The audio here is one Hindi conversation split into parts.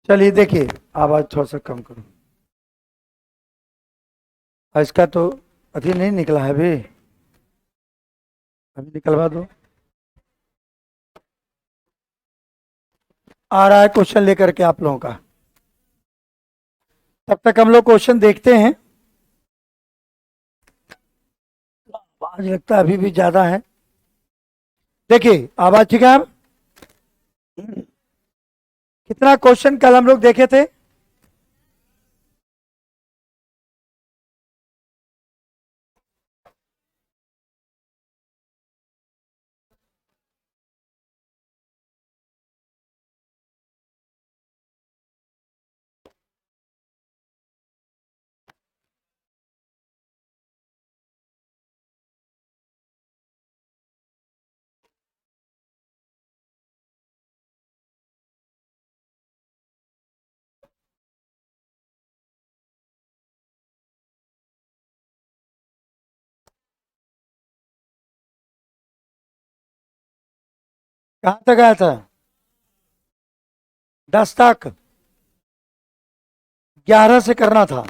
चलिए देखिए, आवाज थोड़ा सा कम करो। इसका तो अभी नहीं निकला है अभी। अभी निकलवा दो। आ रहा है क्वेश्चन लेकर के आप लोगों का। तब तक हम लोग क्वेश्चन देखते हैं। आवाज लगता है अभी भी ज्यादा है। देखिए आवाज ठीक है अब। कितना क्वेश्चन कल हम लोग देखे थे? कहां तक आया था? 10 तक। 11 से करना था।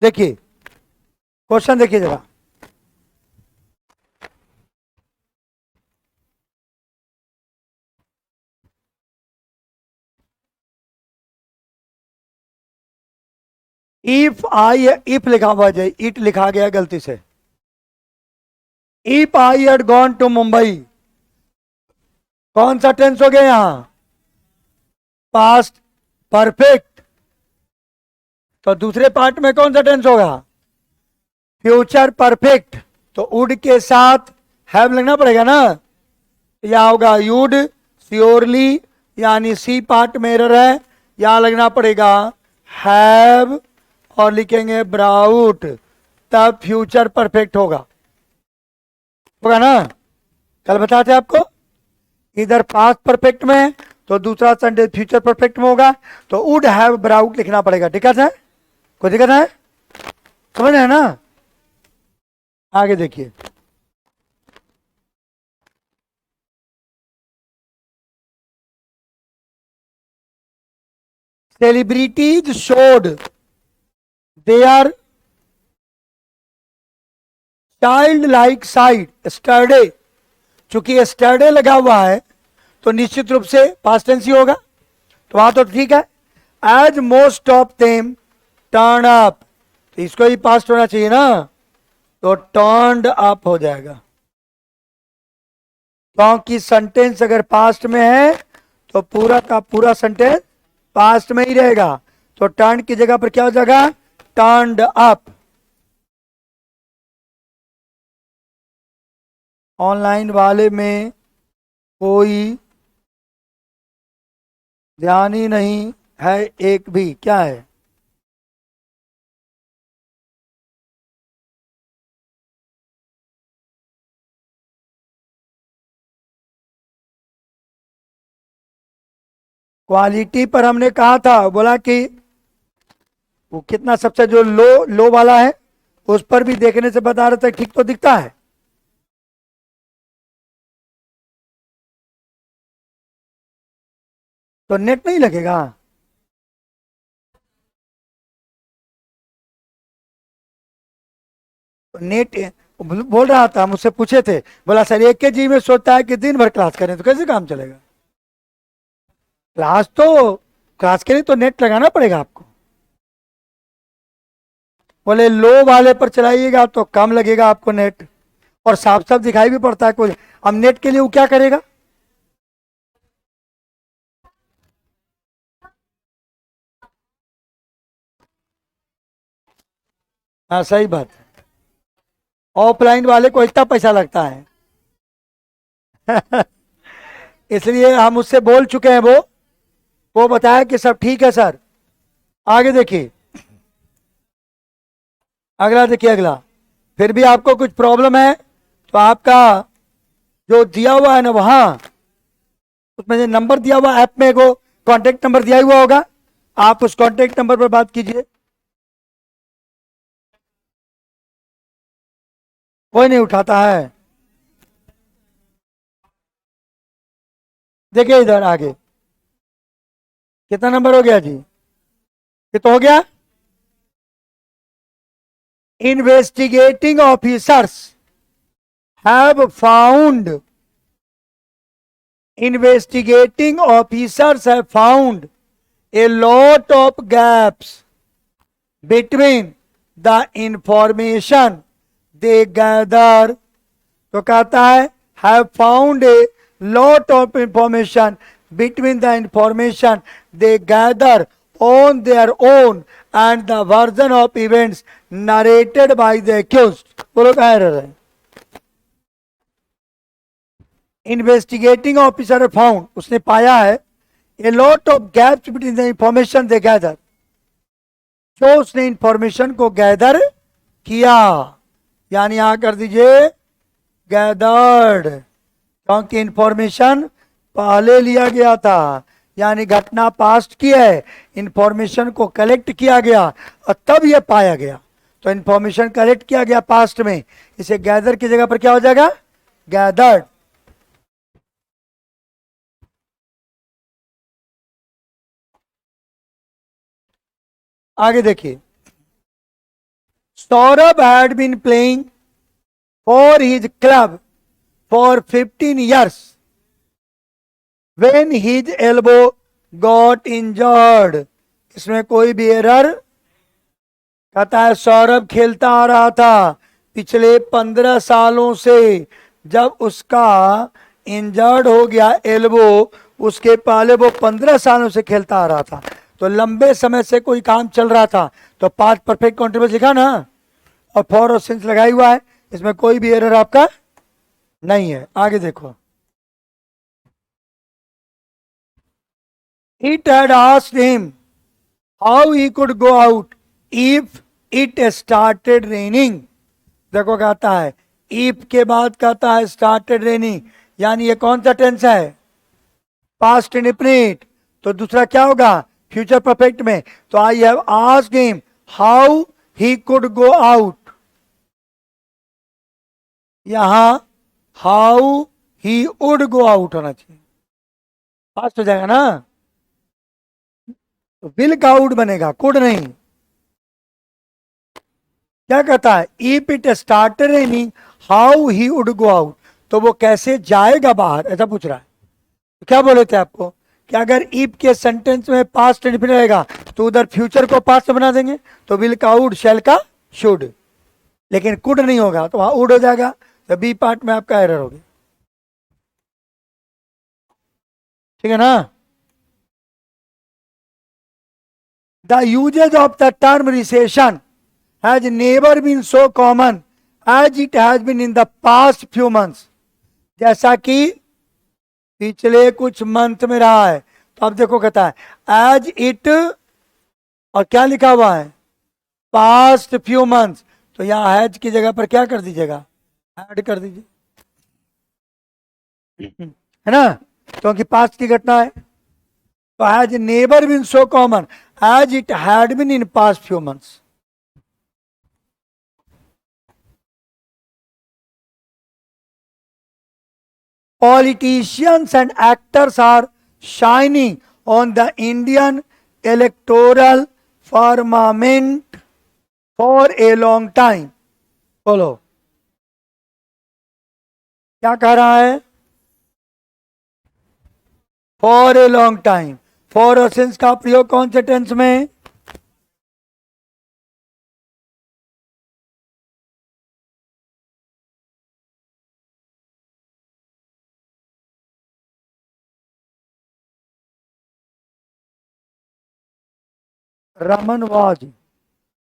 देखिए क्वेश्चन देखिए जरा। इफ लिखा हुआ है, इट लिखा गया गलती से। If I had gone to Mumbai, कौन सा टेंस हो गया यहां? Past perfect. तो दूसरे पार्ट में कौन सा टेंस होगा? Future perfect. तो वुड के साथ हैव लगना पड़ेगा ना। या होगा यूड श्योरली, यानी सी पार्ट में एरर है। यहां लगना पड़ेगा हैव और लिखेंगे ब्राउट, तब फ्यूचर परफेक्ट होगा। होगा ना? कल बताते आपको। इधर पास्ट परफेक्ट में तो दूसरा सेंटेंस फ्यूचर परफेक्ट में होगा। तो वुड हैव ब्राउट लिखना पड़ेगा। दिक्कत है? कोई दिक्कत है? समझ रहे हैं ना? आगे देखिए। Celebrities showed their child like side yesterday. चूंकि स्टरडे लगा हुआ है तो निश्चित रूप से पास्ट टेंस ही होगा। तो वहां तो ठीक है। As most of them turn up, तो इसको ही पास्ट होना चाहिए ना। तो टर्न्ड अप हो जाएगा, क्योंकि सेंटेंस अगर पास्ट में है तो पूरा का पूरा सेंटेंस पास्ट में ही रहेगा। तो टर्न की जगह पर क्या हो जाएगा? Turned up. ऑनलाइन वाले में कोई ध्यान ही नहीं है एक भी। क्या है? क्वालिटी पर हमने कहा था, बोला कि वो कितना सबसे जो लो लो वाला है उस पर भी देखने से बता रहे थे ठीक तो दिखता है। तो नेट नहीं लगेगा। तो नेट बोल रहा था, मुझसे पूछे थे, बोला सर 1 kg में सोचता है कि दिन भर क्लास करें तो कैसे काम चलेगा? क्लास तो क्लास के लिए तो नेट लगाना पड़ेगा आपको। बोले लो वाले पर चलाइएगा तो कम लगेगा आपको नेट, और साफ साफ दिखाई भी पड़ता है कोई। अब नेट के लिए वो क्या करेगा? हाँ सही बात है। ऑफलाइन वाले को इतना पैसा लगता है। इसलिए हम उससे बोल चुके हैं। वो बताया कि सब ठीक है सर। आगे देखिए। अगला देखिए अगला। फिर भी आपको कुछ प्रॉब्लम है तो आपका जो दिया हुआ है ना वहां, उसमें जो नंबर दिया हुआ ऐप में को कांटेक्ट नंबर दिया हुआ होगा, आप उस कांटेक्ट नंबर पर बात कीजिए। कोई नहीं उठाता है। देखिए इधर आगे। कितना नंबर हो गया जी? कितना हो गया? Investigating officers have found, investigating officers have found a lot of gaps between the information they gather. तो कहता है have found a lot of information between the information they gather on their own and the version of events narrated by the accused. बोलो कहाँ error है? इन्वेस्टिगेटिंग ऑफिसर फाउंड, उसने पाया है a lot of gaps between the information they gather, जो उसने इंफॉर्मेशन को गैदर किया, यानी यहां कर दीजिए गैदर्ड, क्योंकि इंफॉर्मेशन पहले लिया गया था, यानी घटना पास्ट की है, इंफॉर्मेशन को कलेक्ट किया गया और तब यह पाया गया। तो इंफॉर्मेशन कलेक्ट किया गया पास्ट में, इसे गैदर की जगह पर क्या हो जाएगा? गैदर्ड। आगे देखिए, Saurabh had been playing for his club for 15 years when his elbow got injured. इसमें कोई भी एरर? कहता है सौरभ खेलता आ रहा था पिछले 15 सालों से, जब उसका इंजर्ड हो गया एल्बो, उसके पहले वो 15 सालों से खेलता आ रहा था, तो लंबे समय से कोई काम चल रहा था, तो पास्ट परफेक्ट कॉन्टिन्यूअस लिखा ना, और फॉर और सिंस लगाई हुआ है, इसमें कोई भी एरर आपका नहीं है। आगे देखो, it had asked him how he could go out if it started raining. देखो कहता है इफ के बाद कहता है स्टार्टेड रेनिंग, यानी ये कौन सा टेंस है? Past indefinite. तो दूसरा क्या होगा? फ्यूचर परफेक्ट में। तो I have asked him how he could go out, यहां how he would go out होना चाहिए, पास्ट हो जाएगा ना, तो विल का आउट बनेगा, कुड नहीं। क्या कहता है? If it started raining how he would go out, तो वो कैसे जाएगा बाहर, ऐसा पूछ रहा है। तो क्या बोले थे आपको कि अगर इफ के सेंटेंस में पास्ट इंडेफिनिट रहेगा तो उधर फ्यूचर को पास्ट बना देंगे, तो विल का वुड, शैल का शुड, लेकिन कुड नहीं होगा तो वहां वुड हो जाएगा, तो बी पार्ट में आपका एरर हो गया। ठीक है ना? The usages of the term recession has never been so common as it has been in the past few months. जैसा कि पिछले कुछ मंथ में रहा है। तो अब देखो कहता है एज इट, और क्या लिखा हुआ है? Past few months. तो यहां हैज की जगह पर क्या कर दीजिएगा? ऐड कर दीजिए, है ना, क्योंकि पास्ट की घटना है। तो has never been so common as it had been in past few months. Politicians and actors are shining on the Indian electoral firmament for a long time. बोलो क्या कह रहा है? For a long time. For और सिंस का प्रयोग कौन से टेंस में? Raman was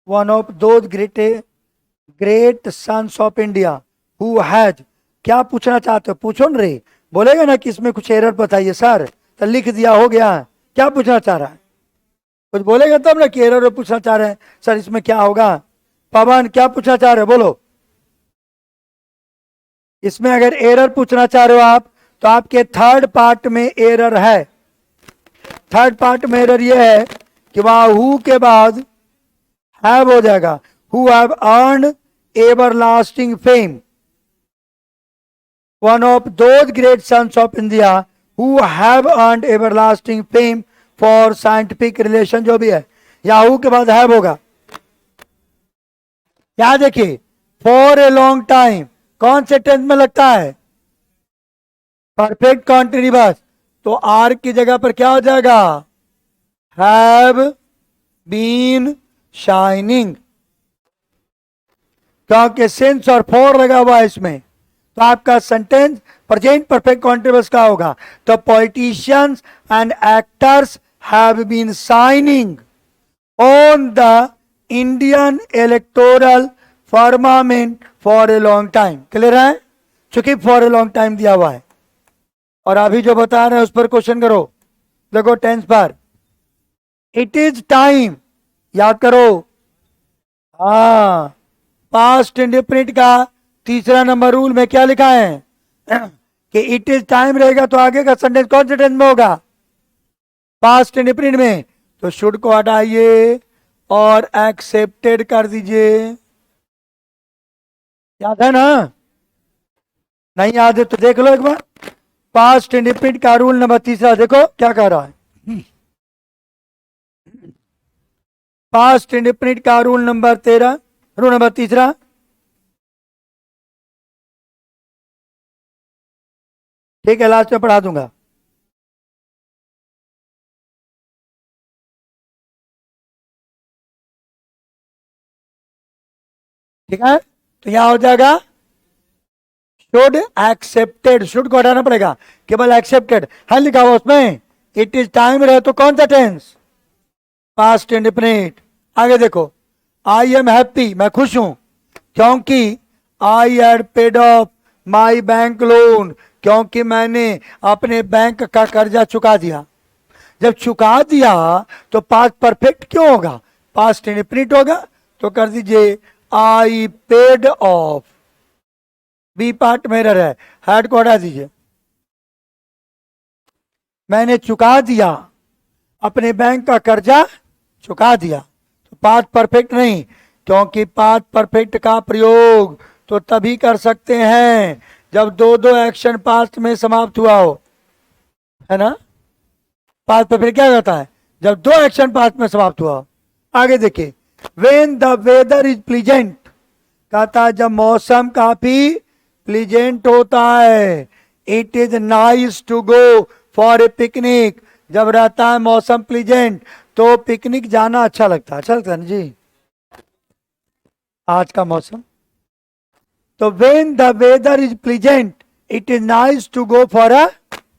one of those great sons of India who had, क्या पूछना चाहते हो? पूछो न रे, बोलेगा ना कि इसमें कुछ एरर बताइए सर, तो लिख दिया, हो गया। क्या पूछना चाह रहा है? कुछ बोलेगा तब ना कि एरर पूछना चाह रहे हैं सर, इसमें क्या होगा? पवन क्या पूछना चाह रहे हो? बोलो। इसमें अगर एरर पूछना चाह रहे हो आप, तो आपके थर्ड पार्ट में एरर है। थर्ड पार्ट में एरर ये है कि वहां हु के बाद हैव हो जाएगा, who have earned everlasting fame, one of those great sons of India who have earned everlasting fame for scientific relation जो भी है, याहू के बाद हैव होगा। यहां देखिए फॉर ए लॉन्ग टाइम कौन से टेंस में लगता है? परफेक्ट कॉन्टिन्यूअस, तो आर की जगह पर क्या हो जाएगा? हैव बीन शाइनिंग, क्योंकि सिंस और फॉर लगा हुआ है इसमें, तो आपका सेंटेंस प्रेजेंट परफेक्ट कॉन्टिन्यूअस का होगा। तो politicians and actors have been shining on the Indian electoral firmament for a long time. Clear है? चूंकि फॉर ए लॉन्ग टाइम दिया हुआ है, और अभी जो बता रहे हैं उस पर क्वेश्चन करो। देखो टेंस पर इट इज टाइम, याद करो। हाँ, पास्ट इंडेफिनिट का तीसरा नंबर रूल में क्या लिखा है कि इट इज टाइम रहेगा तो आगे का सेंटेंस कौन से टेंस में होगा? पास्ट इंडेफिनिट में। तो शुड को हटाइए और एक्सेप्टेड कर दीजिए। याद है ना? नहीं याद है तो देख लो एक बार। पास्ट इंडेफिनिट का रूल नंबर तीसरा देखो क्या कह रहा है। पास्ट इंडेफिनिट का रूल नंबर तीसरा, ठीक है, लास्ट में पढ़ा दूंगा। ठीक है, तो यहां हो जाएगा शुड एक्सेप्टेड, शुड को हटाना पड़ेगा, केवल एक्सेप्टेड है लिखा हुआ उसमें। इट इज टाइम रहे तो कौन सा टेंस? Past indefinite. आगे देखो, आई एम हैप्पी, मैं खुश हूं क्योंकि I had paid of my bank loan, क्योंकि मैंने अपने बैंक का कर्जा चुका दिया। जब चुका दिया तो पास्ट परफेक्ट क्यों होगा? पास्ट इंडेफिनिट होगा, तो कर दीजिए I paid off, B part में एरर है, हैड को हटा दीजिए। मैंने चुका दिया, अपने बैंक का कर्जा चुका दिया, तो पास्ट परफेक्ट नहीं, क्योंकि पास्ट परफेक्ट का प्रयोग तो तभी कर सकते हैं जब दो दो एक्शन पास्ट में समाप्त हुआ हो, है ना? पास्ट परफेक्ट क्या कहता है? जब दो एक्शन पास्ट में समाप्त हुआ हो। आगे देखिए, when the weather is pleasant, कहता है जब मौसम काफी प्लीजेंट होता है। It is nice to go for a picnic, जब रहता है मौसम प्लीजेंट तो पिकनिक जाना अच्छा लगता है। अच्छा लगता है ना जी आज का मौसम। तो when the weather is pleasant it is nice to go for a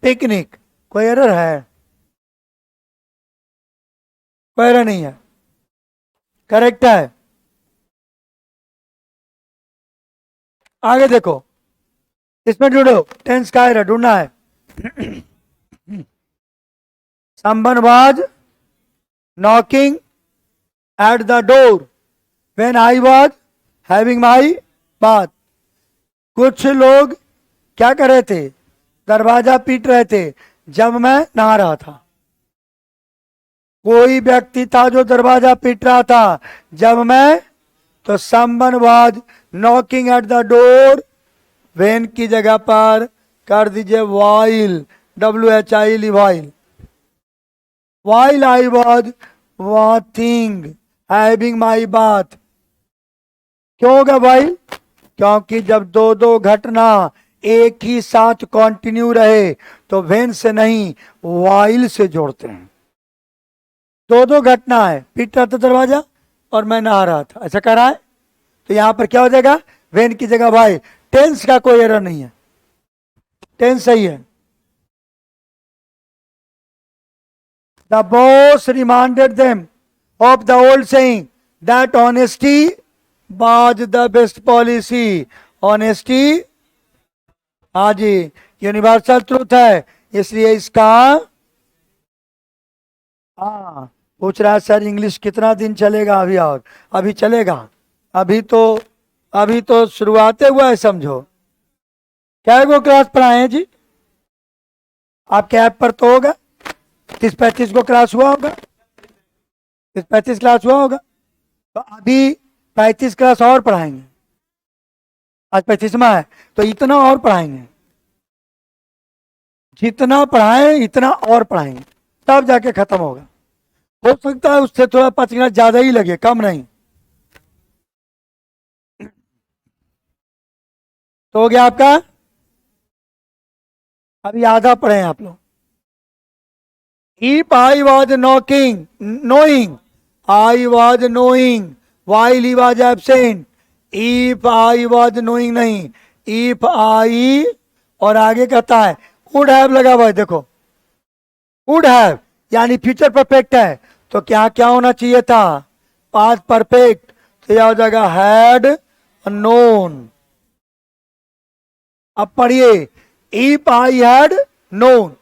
picnic. कोई एरर है? कोई एरर नहीं है, करेक्ट है। आगे देखो, इसमें ढूंढो टेंस का एरर ढूंढना है। Someone was knocking at the door when I was having my bath. कुछ लोग क्या कर रहे थे? दरवाजा पीट रहे थे जब मैं नहा रहा था। कोई व्यक्ति था जो दरवाजा पीट रहा था जब मैं, तो someone was knocking at the door, when की जगह पर कर दीजिए while, WHILE while। While I was bathing, having my bath। क्यों होगा while? क्योंकि जब दो दो घटना एक ही साथ कंटिन्यू रहे तो when से नहीं while से जोड़ते हैं। दो दो घटना है, पीट रहा था दरवाजा और मैं नहा रहा था, ऐसा कह रहा है, तो यहां पर क्या हो जाएगा? when की जगह while। टेंस का कोई एरर नहीं है, टेंस सही है। The boss reminded them of the old saying that honesty was the best policy। Honesty, हाँ जी, यूनिवर्सल ट्रूथ है, इसलिए इसका, हाँ पूछ रहा है सर इंग्लिश कितना दिन चलेगा अभी? और अभी चलेगा, अभी तो शुरुआते हुआ है समझो। क्या वो क्लास पढ़ाए हैं जी? आपके ऐप पर तो होगा 30-35 को क्लास हुआ होगा, 30-35 क्लास हुआ होगा, तो अभी 35 क्लास और पढ़ाएंगे। आज 35वां है तो इतना और पढ़ाएंगे, जितना पढ़ाएं इतना और पढ़ाएंगे, तब जाके खत्म होगा। हो सकता है उससे थोड़ा 5 मिनट ज्यादा ही लगे, कम नहीं। तो हो गया आपका। अभी आधा पढ़े हैं आप लोग। If I was knowing, I was knowing while he was absent. If I was knowing नहीं, if I और आगे कहता है would have लगा हुआ है, देखो would have यानी फ्यूचर परफेक्ट है, तो क्या क्या होना चाहिए था, पास्ट परफेक्ट, तो यह हो जाएगा had known। अब पढ़िए, if I had known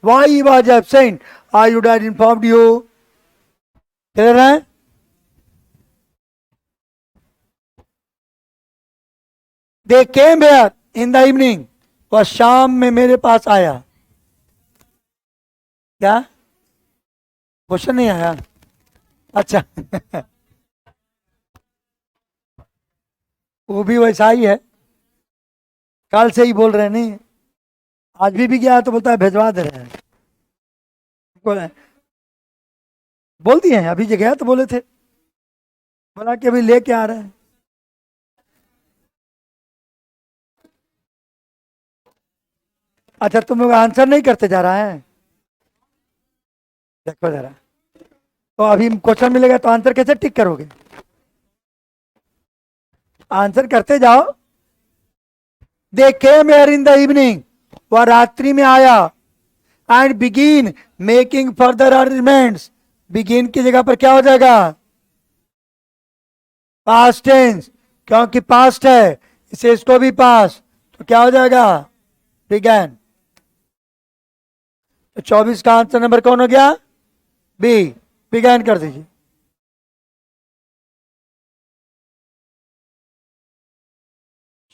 why he was absent, I would have informed you। Clear है? They came here in the evening, वह शाम में मेरे पास आया। क्या क्वेश्चन नहीं आया? अच्छा वो भी वैसा ही है, कल से ही बोल रहे हैं, नहीं आज भी गया तो बोलता है भेजवा दे रहे हैं। बोल दिए हैं, अभी जो गया तो बोले थे, बोला कि अभी लेके आ रहे हैं। अच्छा तुम लोग आंसर नहीं करते जा रहा है, देखो जरा, तो अभी क्वेश्चन मिलेगा तो आंसर कैसे टिक करोगे? आंसर करते जाओ। They came here in the evening, वह रात्रि में आया, and begin making further arrangements, begin की जगह पर क्या हो जाएगा, पास्ट टेंस, क्योंकि पास्ट है इसे इसको भी पास, तो क्या हो जाएगा, बिगैन। तो 24 का आंसर नंबर कौन हो गया, बी, बिगैन कर दीजिए।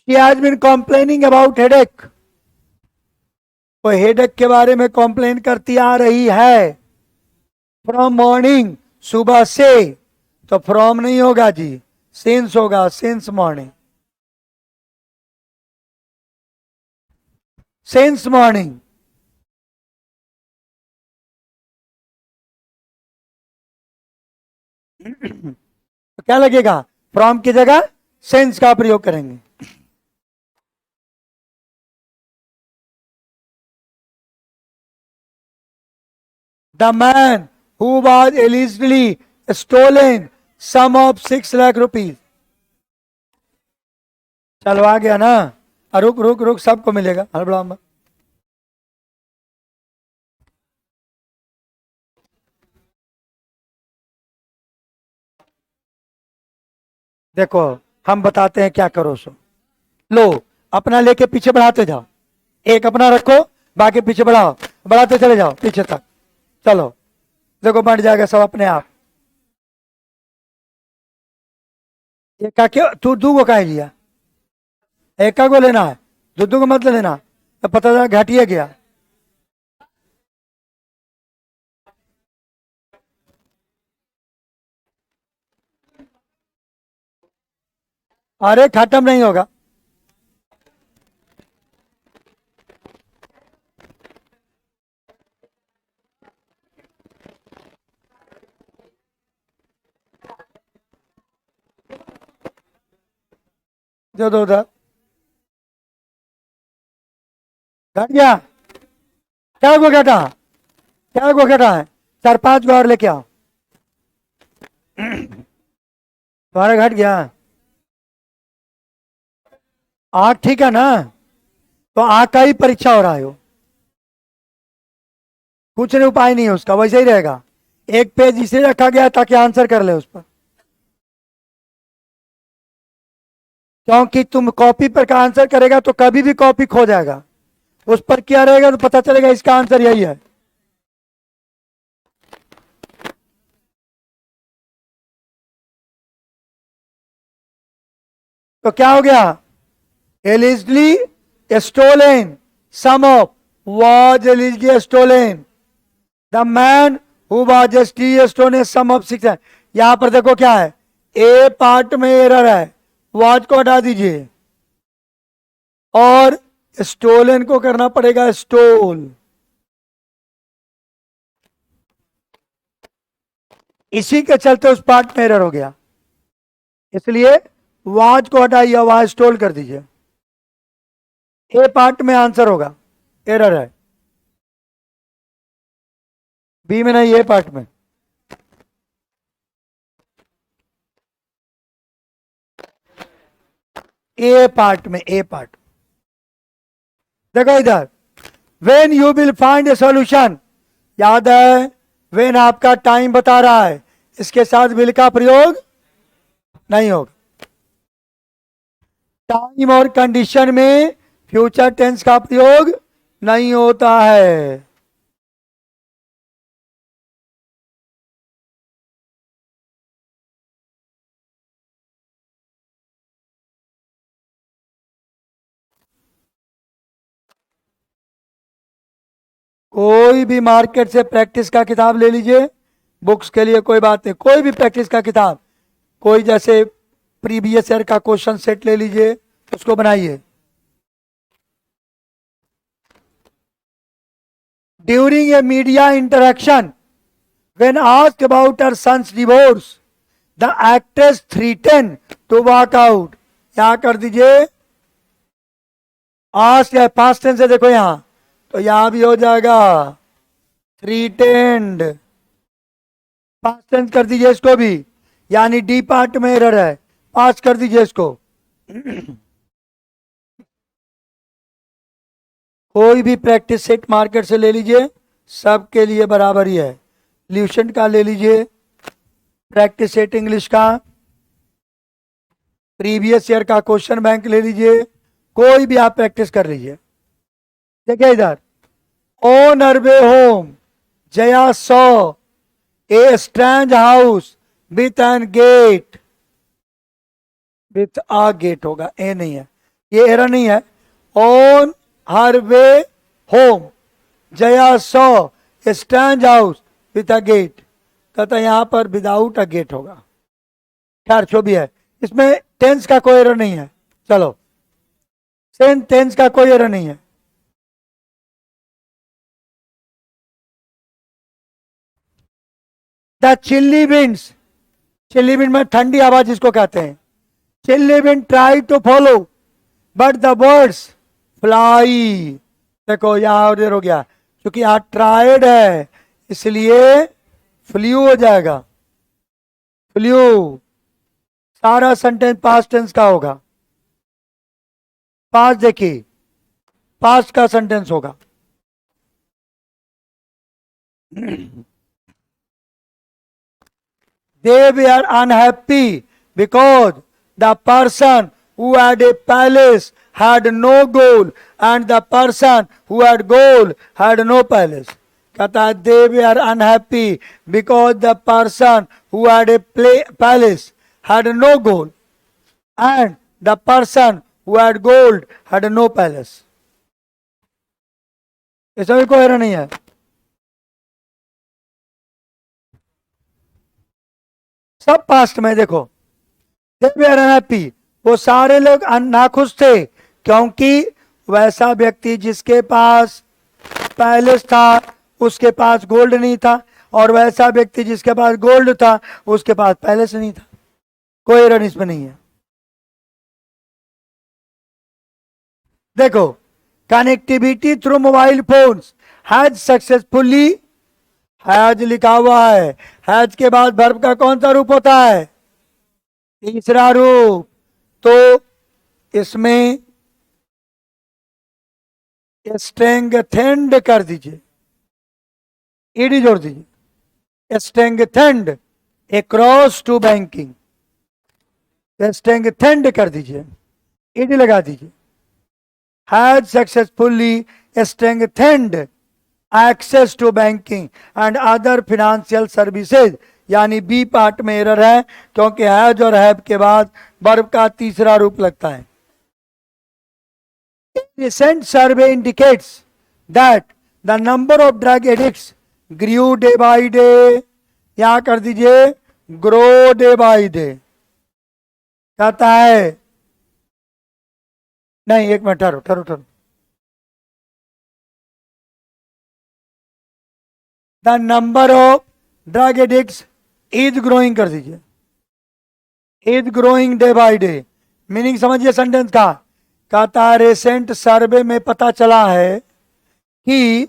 She has been complaining about headache, वो हेडेक के बारे में कॉम्प्लेन करती आ रही है, फ्रॉम मॉर्निंग, सुबह से, तो फ्रॉम नहीं होगा जी, सिंस होगा, सिंस मॉर्निंग, सिंस मॉर्निंग। तो क्या लगेगा, फ्रॉम की जगह सिंस का प्रयोग करेंगे। The man who was allegedly stolen sum of 6 lakh rupees. चलो आ गया ना, रुक रुक रुक, सबको मिलेगा, हड़बड़ा मत। देखो हम बताते हैं क्या करो, सो लो अपना लेके पीछे बढ़ाते जाओ, एक अपना रखो, बाकी पीछे बढ़ाओ, बढ़ाते चले जाओ पीछे तक, चलो देखो बढ़ जाएगा सब अपने आप। ये का क्यों तू दू को का लिया, एक का को लेना है, दो को मत लेना, तो पता चला घटिया गया। अरे खत्म नहीं होगा, जो दो उधर घट गया, क्या को घटा, क्या को घटा है, 4-5 गो और लेके आओ, तुम्हारा घट गया। 8 ठीक है ना, तो 8 का ही परीक्षा हो रहा है, कुछ नहीं उपाय नहीं है उसका, वैसे ही रहेगा। एक पेज इसे रखा गया ताकि आंसर कर ले उस पर, क्योंकि तुम कॉपी पर का आंसर करेगा तो कभी भी कॉपी खो जाएगा, उस पर क्या रहेगा तो पता चलेगा इसका आंसर यही है। तो क्या हो गया, allegedly stolen some of, was allegedly stolen, the man who was justly stolen sum of 6। यहां पर देखो क्या है, ए पार्ट में एरर है, वाज को हटा दीजिए और स्टोलन को करना पड़ेगा स्टोल। इसी के चलते उस पार्ट में एरर हो गया, इसलिए वाज को हटाइए, वाज टोल कर दीजिए। ए पार्ट में आंसर होगा, एरर है, बी में नहीं, ए पार्ट में। ए पार्ट में, ए पार्ट। देखो इधर, when you will find A solution, याद है वेन आपका टाइम बता रहा है, इसके साथ विल का प्रयोग नहीं होगा। टाइम और कंडीशन में फ्यूचर टेंस का प्रयोग नहीं होता है। कोई भी मार्केट से प्रैक्टिस का किताब ले लीजिए, बुक्स के लिए कोई बात नहीं, कोई भी प्रैक्टिस का किताब, कोई जैसे प्रीवियस ईयर का क्वेश्चन सेट ले लीजिए, उसको बनाइए। During a media interaction when asked about her son's divorce the actress threaten to walk out, यहां कर दीजिए आस्क है, पास्ट टेंस है, देखो यहां, तो यहां भी हो जाएगा थ्रीटेंड, पास्ट टेंस कर दीजिए इसको भी, यानी डी पार्ट में एरर है, पास कर दीजिए इसको। कोई भी प्रैक्टिस सेट मार्केट से ले लीजिए, सबके लिए बराबर ही है। ल्यूसेंट का ले लीजिए प्रैक्टिस सेट इंग्लिश का, प्रीवियस ईयर का क्वेश्चन बैंक ले लीजिए, कोई भी आप प्रैक्टिस कर लीजिए। देखिए इधर, on her way home Jaya saw a strange house with an gate, with a gate होगा, ए नहीं है, ये एरर नहीं है। On her way home Jaya saw a strange house with a gate, कहता यहां पर विदाउट अ गेट होगा। खैर जो भी है, इसमें टेंस का कोई एरर नहीं है। चलो, टेंस का कोई एरर नहीं है। The chilly winds, chilly wind में ठंडी हवा जिसको कहते हैं, chilly wind try to follow but the birds fly, देखो यहां ऑर्डर हो गया, क्योंकि यहां ट्राइड है इसलिए फ्लू हो जाएगा, फ्लू। सारा सेंटेंस पास्ट टेंस का होगा, पास्ट देखिए, पास्ट का सेंटेंस होगा। They were unhappy because the person who had a palace had no goal and the person who had goal had no palace. कहता है they were unhappy because the person who had a palace had no goal and the person who had gold had no palace. इसमें भी कोई एरर नहीं है। सब पास्ट में देखो, they were unhappy, वो सारे लोग नाखुश थे, क्योंकि वैसा व्यक्ति जिसके पास पैलेस था उसके पास गोल्ड नहीं था, और वैसा व्यक्ति जिसके पास गोल्ड था उसके पास पैलेस नहीं था। कोई एरर इसमें नहीं है। देखो, connectivity through mobile phones has successfully, has लिखा हुआ है, हैज के बाद वर्ब का कौन सा रूप होता है? तीसरा रूप। तो इसमें स्ट्रेंथेंड कर दीजिए, ईडी जोड़ दीजिए, strengthened across to banking, strengthened कर दीजिए, ईडी लगा दीजिए। Has successfully strengthened access to banking and other financial services, यानी बी पार्ट में एरर है, क्योंकि हैज और हैव के बाद वर्ब का तीसरा रूप लगता है। Recent survey indicates that the number of drug addicts grew day by day, यहां कर दीजिए grow day by day। कहता है नहीं, एक मिनट ठहरो ठहरो ठहरो, the number of drug addicts is growing कर दीजिए, is growing day by day. Meaning समझिए सेंटेंस का। कहता है रिसेंट सर्वे में पता चला है कि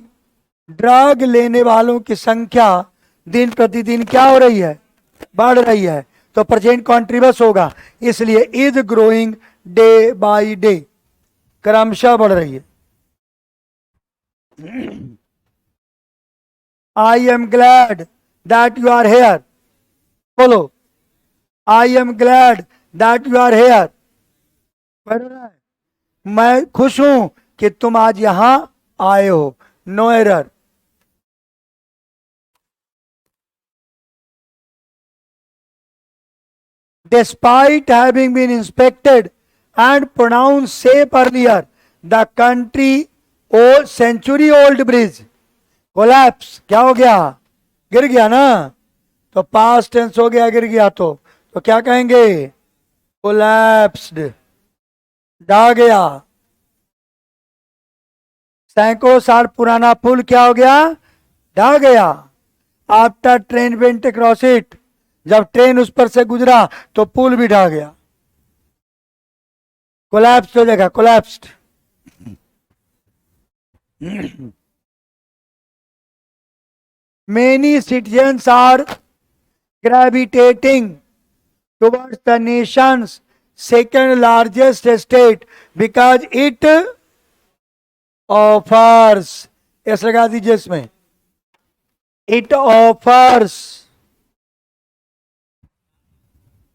ड्रग लेने वालों की संख्या दिन प्रतिदिन क्या हो रही है, बढ़ रही है। तो प्रेजेंट कॉन्ट्रीब्यूस होगा, इसलिए is growing day by day, क्रमशः बढ़ रही है। I am glad that you are here, बोलो I am glad that you are here. मैं खुश हूं कि तुम आज यहां आए हो, no error. Despite having been inspected and pronounced safe earlier, the country old century old bridge collapse। क्या हो गया, गिर गया ना, तो पास्ट टेंस हो गया गिर गया, तो क्या कहेंगे, कोलैप्स्ड, ढह गया। सैकड़ों साल पुराना पुल क्या हो गया, ढह गया। After train went across it, जब ट्रेन उस पर से गुजरा तो पुल भी ढह गया, कोलैप्स हो जाएगा, collapsed. Many citizens are gravitating towards the nation's second largest state because it offers, ऐसा लगा दीजिए इसमें, it offers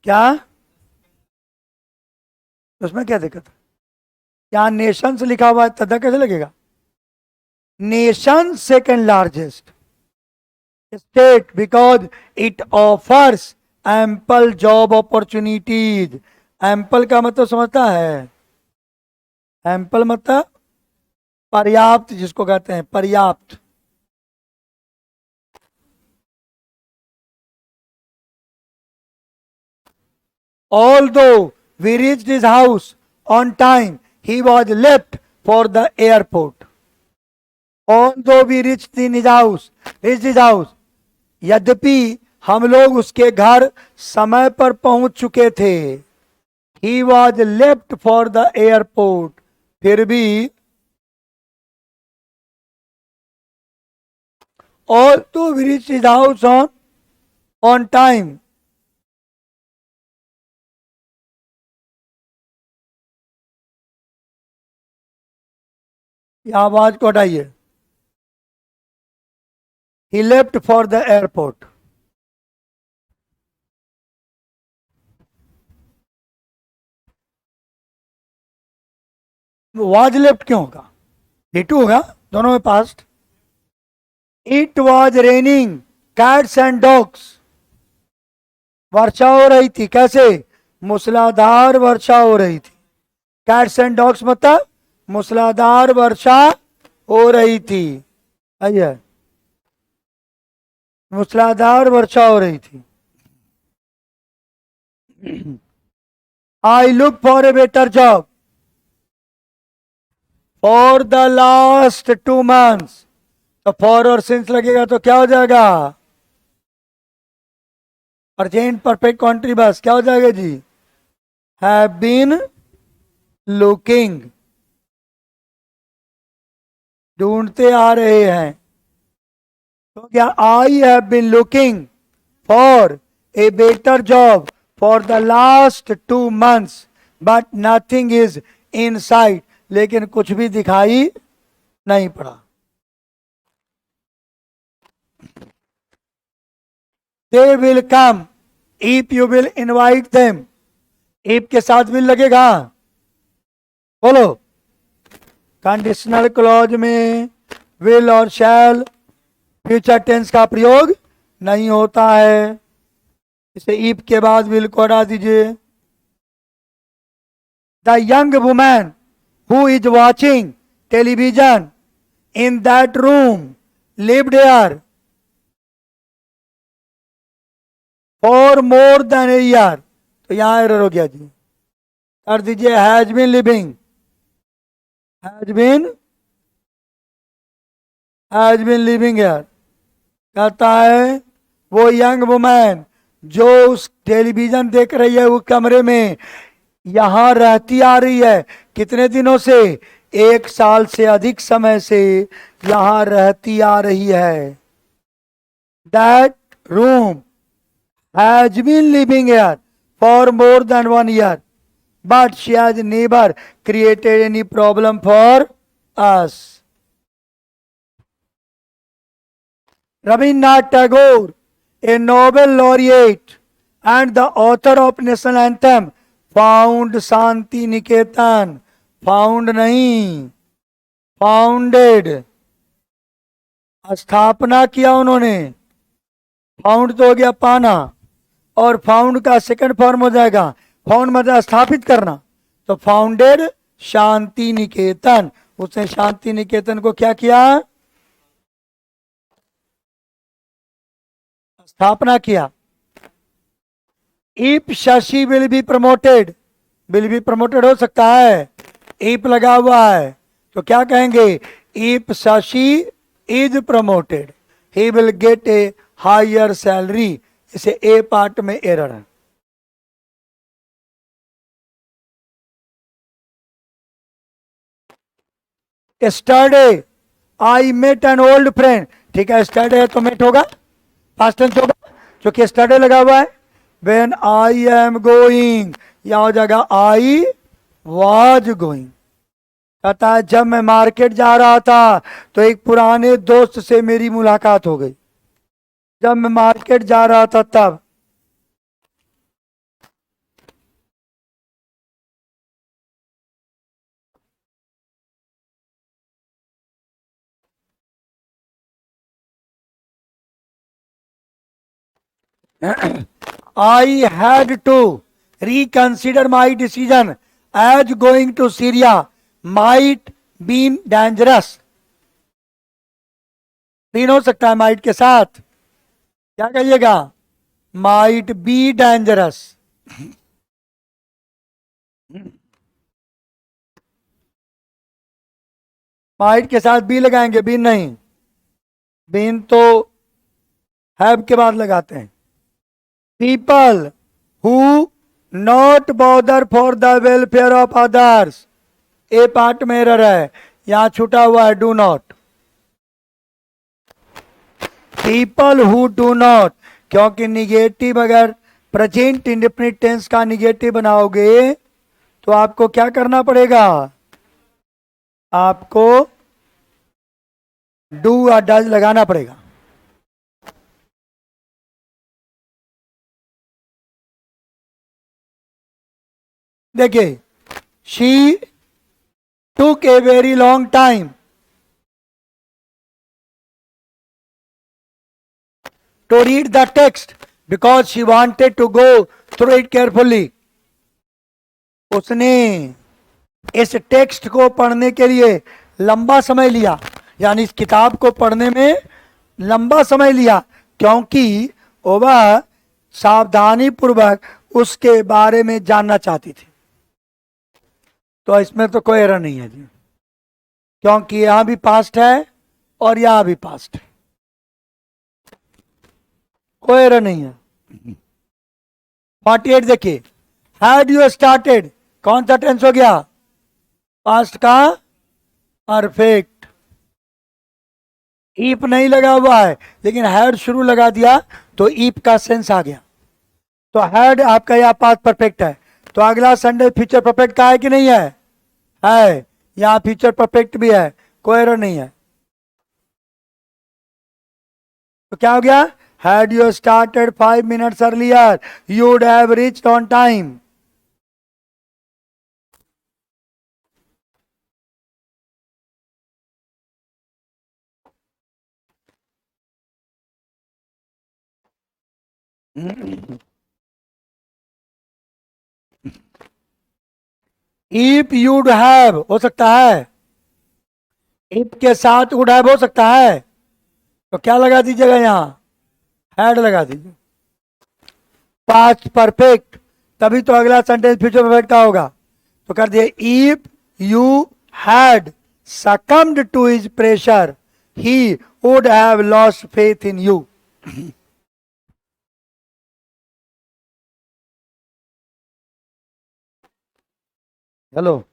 क्या, उसमें क्या दिक्कत है, यहाँ नेशंस लिखा हुआ है तथा कैसे लगेगा, nation second largest state because it offers ample job opportunities. Ample का मतलब समझता है, एम्पल मतलब पर्याप्त, जिसको कहते हैं पर्याप्त। Although we reached his house on time, he was left for the airport. Although we reached his house, यद्यपि हम लोग उसके घर समय पर पहुंच चुके थे, he was left for the airport, फिर भी although we reached his house on time, यह आवाज को हटाइए, he left for the airport। Was left क्यों होगा, D2 होगा, दोनों में past. It was raining cats and dogs, वर्षा हो रही थी, कैसे, मूसलाधार वर्षा हो रही थी। कैट्स एंड डॉग्स मतलब मूसलाधार वर्षा हो रही थी, आइए, मूसलाधार वर्षा हो रही थी। I look for a better job for the last 2 months, तो फॉर और सिंस लगेगा तो क्या हो जाएगा, अर्जेंट परफेक्ट कॉन्ट्रीबस, क्या हो जाएगा जी, हैव बीन लुकिंग, ढूंढते आ रहे हैं। तो क्या, I have been looking for a better job for the last 2 months but nothing is in sight, लेकिन कुछ भी दिखाई नहीं पड़ा। They will come if you will invite them, if के साथ will लगेगा, बोलो, कंडीशनल क्लॉज में will और shall फ्यूचर टेंस का प्रयोग नहीं होता है, इसे if के बाद will को हटा दीजिए। The young woman who is watching television in that room lived here for more than a year, तो यहां एरर हो गया जी, कर दीजिए has been living, has been living here. कहता है वो यंग वुमैन जो उस टेलीविजन देख रही है वो कमरे में यहां रहती आ रही है कितने दिनों से, 1 साल से अधिक समय से यहां रहती आ रही है. That room has been living here for more than 1 year, but she has never created any problem for us. Rabindranath Tagore, a Nobel laureate and the author of national anthem, found Shanti Niketan. Found नहीं, founded. स्थापना किया उन्होंने. फाउंड तो हो गया पाना, और फाउंड का सेकंड फॉर्म हो जाएगा, फाउंड मतलब स्थापित करना. तो फाउंडेड शांति निकेतन. उसने शांति निकेतन को क्या किया, स्थापना किया. If Shashi will be promoted, will be promoted हो सकता है, इफ लगा हुआ है तो क्या कहेंगे, if Shashi is promoted he will get a higher salary. इसे ए पार्ट में एरर है. Yesterday I met an old friend. ठीक है, yesterday है तो मेट होगा, पास्ट टेंस होगा, क्योंकि yesterday लगा हुआ है. When I am going, यहां हो जाएगा I was going. कहता है जब मैं मार्केट जा रहा था तो एक पुराने दोस्त से मेरी मुलाकात हो गई. जब मैं मार्केट जा रहा था तब. I had to reconsider my decision as going to Syria might be dangerous. Been हो सकता है माइट के साथ, क्या कहिएगा, माइट बी डेंजरस. माइट के साथ बी लगाएंगे, बीन नहीं. बीन तो हैव के बाद लगाते हैं. People who not bother for the welfare of others. A part में एरर है, यहां छूटा हुआ है do not. People who do not, क्योंकि निगेटिव अगर प्रेजेंट इंडेफिनिट टेंस का निगेटिव बनाओगे तो आपको क्या करना पड़ेगा, आपको डू और डज लगाना पड़ेगा. देखिए, she took a very long time to read the text because she wanted to go through it carefully. उसने इस टेक्स्ट को पढ़ने के लिए लंबा समय लिया, यानी इस किताब को पढ़ने में लंबा समय लिया, क्योंकि वह सावधानी पूर्वक उसके बारे में जानना चाहती थी. तो इसमें तो कोई एरर नहीं है जी, क्योंकि यहां भी पास्ट है और यहां भी पास्ट है, कोई एरर नहीं है. 48 देखिए, हैड यू स्टार्टेड, कौन सा टेंस हो गया, पास्ट का परफेक्ट. ईप नहीं लगा हुआ है लेकिन हैड शुरू लगा दिया तो ईप का सेंस आ गया. तो हैड आपका यह पास्ट परफेक्ट है. तो अगला संडे फ्यूचर परफेक्ट का है कि नहीं है, है. यहां फ्यूचर परफेक्ट भी है, कोई एरर नहीं है. तो क्या हो गया, had you started 5 minutes earlier you would have reached on time. If you'd have हो सकता है, इफ के साथ वुड हैव हो सकता है, तो क्या लगा दीजिएगा, यहां हैड लगा दीजिए. पास्ट परफेक्ट, तभी तो अगला सेंटेंस फ्यूचर परफेक्ट का होगा. तो कर दिए, if you had succumbed to his pressure he would have lost faith in you. Hello.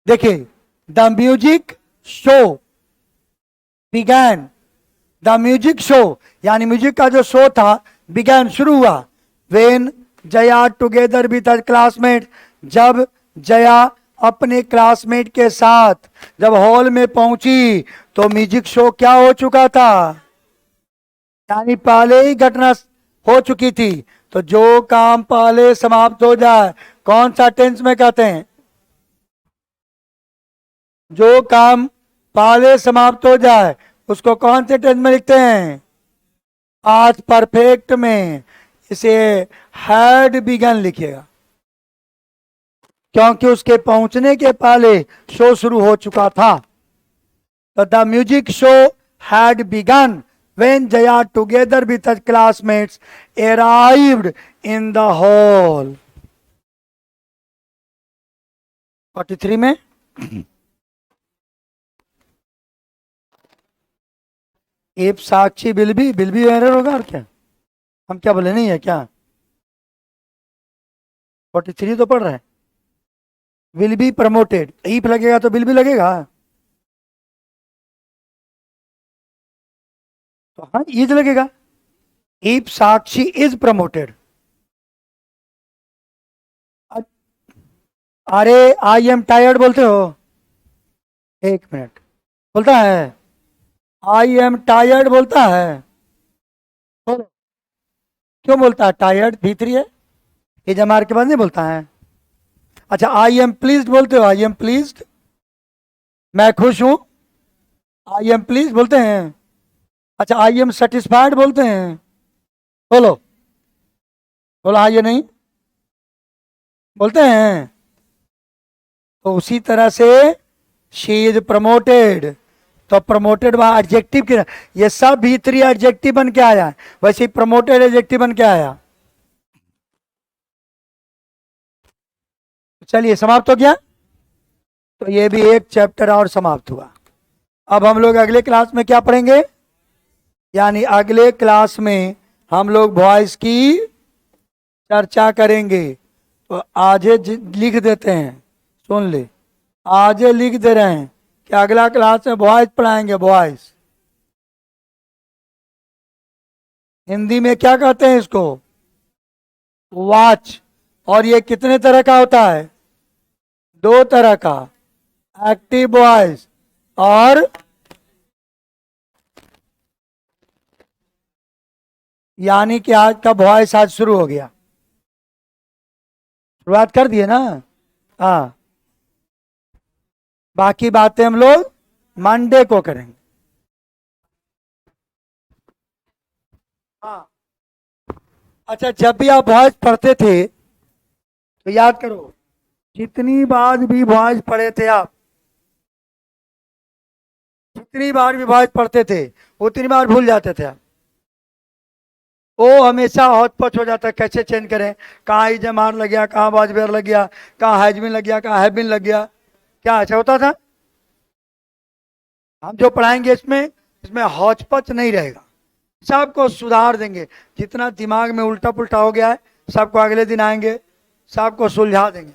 देखिए, the music show began, the music show यानी म्यूजिक का जो शो था बिगैन शुरू हुआ when Jaya together with her classmate, जब जया अपने क्लासमेट के साथ जब हॉल में पहुंची तो म्यूजिक शो क्या हो चुका था, यानी पहले ही घटना हो चुकी थी। तो जो काम पहले समाप्त हो जाए कौन सा टेंस में कहते हैं, जो काम पहले समाप्त हो जाए उसको कौन से टेंस में लिखते हैं, आज परफेक्ट में। इसे हैड बिगन लिखिएगा क्योंकि उसके पहुंचने के पहले शो शुरू हो चुका था। तो the music show had begun when Jaya together with her classmates arrived in the hall। 43 में एप साक्षी बिल भी एरर होगा और क्या, हम क्या बोले नहीं है क्या, 43 तो पढ़ रहा है। विल बी प्रमोटेड, ईप लगेगा तो बिल भी लगेगा, तो हाँ इज लगेगा। इफ साक्षी इज प्रमोटेड, अरे आई एम टायर्ड बोलते हो, एक मिनट, बोलता है आई एम टायर्ड बोलता है, बोलो क्यों बोलता है, टायर्ड भीतरी है, ये जमार के बाद नहीं बोलता है। अच्छा आई एम प्लीज्ड बोलते हो, आई एम प्लीज्ड, मैं खुश हूं, आई एम प्लीज बोलते हैं। अच्छा आई एम सेटिस्फाइड बोलते हैं, बोलो बोलो हाँ ये नहीं बोलते हैं। तो उसी तरह से शी इज प्रमोटेड, तो प्रमोटेड वहां एडजेक्टिव के, ये सब भीतरी एडजेक्टिव बन के आया है, वैसे ही प्रमोटेड एडजेक्टिव बन के आया। चलिए समाप्त हो गया, तो ये भी एक चैप्टर और समाप्त हुआ। अब हम लोग अगले क्लास में क्या पढ़ेंगे, यानी अगले क्लास में हम लोग वॉइस की चर्चा करेंगे। तो आज लिख देते हैं, सुन ले, आज लिख दे रहे हैं कि अगला क्लास में वॉइस पढ़ाएंगे, वॉइस हिंदी में क्या कहते हैं इसको, वॉच। और ये कितने तरह का होता है, दो तरह का, एक्टिव वॉइस और यानी कि आज का वॉइस आज शुरू हो गया, शुरुआत कर दिए ना। हाँ, बाकी बातें हम लोग मंडे को करेंगे। हाँ, अच्छा, जब भी आप वॉइस पढ़ते थे तो याद करो, जितनी बार भी वॉइस पढ़े थे आप, जितनी बार भी वॉइस पढ़ते थे उतनी बार भूल जाते थे आप। वो हमेशा हौच पौच हो जाता है, कैसे चेंज करें, कहाँ इजमार लग गया, कहाँ वाजबेर लग गया, कहाँ हैजबिन लग गया, कहाँ हैबिन लग गया, क्या ऐसा होता था? हम जो पढ़ाएंगे इसमें इसमें हौच पौच नहीं रहेगा, सबको सुधार देंगे। जितना दिमाग में उल्टा पुल्टा हो गया है सबको अगले दिन आएंगे, सबको सुलझा देंगे।